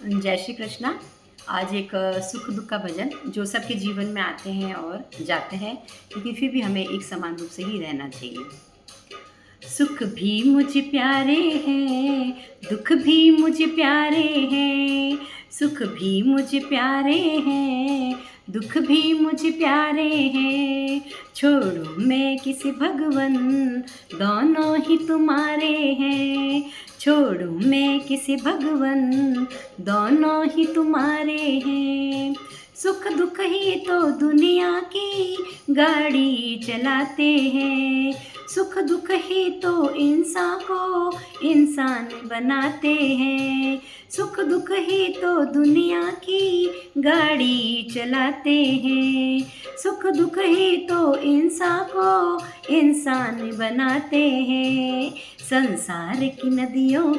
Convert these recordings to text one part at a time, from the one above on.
जय श्री कृष्णा। आज एक सुख दुख का भजन जो सबके जीवन में आते हैं और जाते हैं, लेकिन फिर भी हमें एक समान रूप से ही रहना चाहिए। सुख भी मुझे प्यारे हैं, दुख भी मुझे प्यारे हैं। सुख भी मुझे प्यारे हैं, दुख भी मुझे प्यारे हैं। छोड़ो मैं किसी भगवन, दोनों ही तुम्हारे हैं। छोड़ो मैं किसी भगवन, दोनों ही तुम्हारे हैं। सुख दुख ही तो दुनिया की गाड़ी चलाते हैं। सुख दुख ही तो इंसान को इंसान बनाते हैं। सुख दुख ही तो दुनिया की गाड़ी चलाते हैं। सुख दुख ही तो इंसान को इंसान बनाते हैं। संसार की नदियों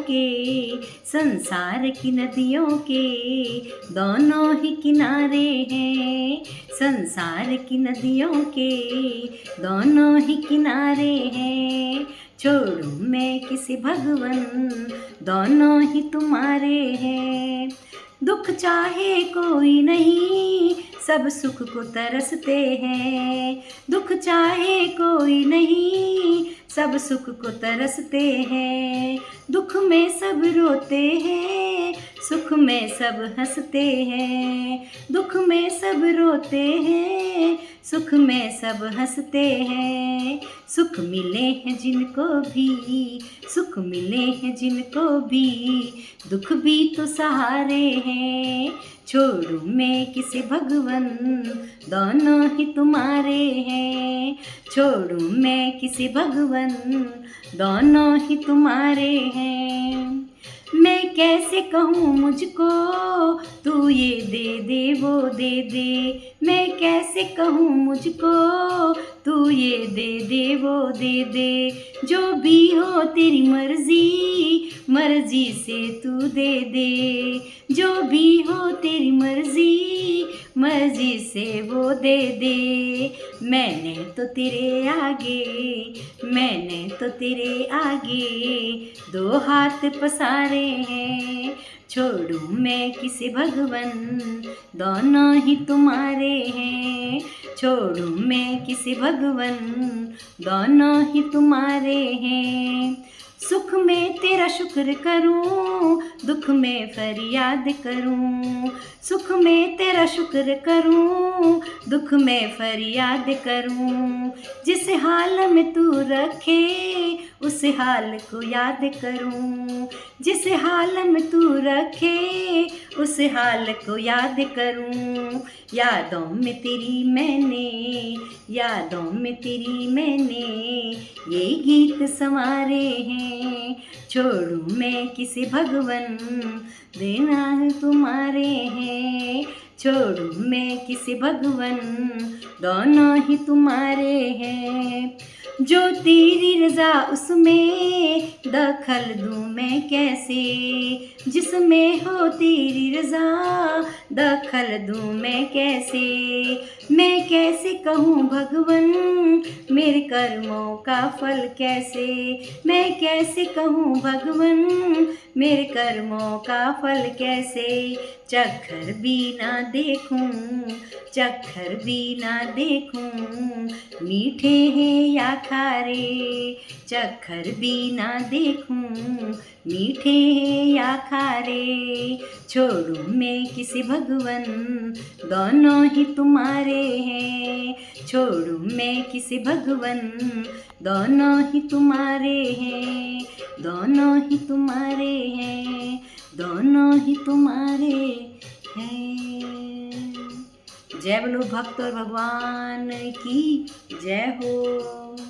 के दोनों ही किनारे हैं। संसार की नदियों के दोनों ही किनारे हैं। छोड़ो मैं किसी भगवन, दोनों ही तुम्हारे हैं। दुख चाहे कोई नहीं, सब सुख को तरसते हैं। दुख चाहे कोई नहीं, सब सुख को तरसते हैं। दुख में सब रोते हैं, सुख में सब हंसते हैं। दुख में सब रोते हैं, सुख में सब हंसते हैं। सुख मिले हैं जिनको भी, सुख मिले हैं जिनको भी, दुख भी तो सहारे हैं। छोड़ो मैं किसी भगवन, दोनों ही तुम्हारे हैं। छोड़ो मैं किसी भगवन, दोनों ही तुम्हारे हैं। मैं कैसे कहूँ मुझको, तू ये दे दे वो दे दे। मैं कैसे कहूँ मुझको, तू ये दे दे वो दे दे। जो भी हो तेरी मर्जी, मर्जी से तू दे दे। जो भी हो तेरी मर्जी, मर्जी से वो दे दे। मैंने तो तेरे आगे दो हाथ पसारे हैं। छोड़ो मैं किसी भगवन, दोनों ही तुम्हारे हैं। छोड़ो मैं किसी भगवन, दोनों ही तुम्हारे हैं। सुख में तेरा शुक्र करूं, दुख में फरियाद करूं। सुख में तेरा शुक्र करूं, दुख में फरियाद करूं। जिस हाल में तू रखे, उस हाल को याद करूं। जिस हाल में तू रखे, उस हाल को याद करूं। यादों में तेरी मैंने ये गीत संवारे हैं। छोड़ो मैं किसी भगवन, देना है तुम्हारे हैं। छोड़ो मैं किसी भगवन, दोनों ही तुम्हारे हैं। जो तेरी रजा उसमें दखल दूँ मैं कैसे। जिसमें हो तेरी रजा दखल दूँ मैं कैसे। मैं कैसे कहूँ भगवन, मेरे कर्मों का फल कैसे। मैं कैसे कहूँ भगवन, मेरे कर्मों का फल कैसे। चक्कर भी ना देखूं, मीठे हैं या खारे। चक्कर भी ना देखूं, मीठे हैं या खारे। छोड़ो मैं किसी भगवन, दोनों ही तुम्हारे हैं। छोड़ो मैं किसी भगवन, दोनों ही तुम्हारे हैं। दोनों ही तुम्हारे हैं, दोनों ही तुम्हारे हैं। जय बोलो भक्त और भगवान की जय हो।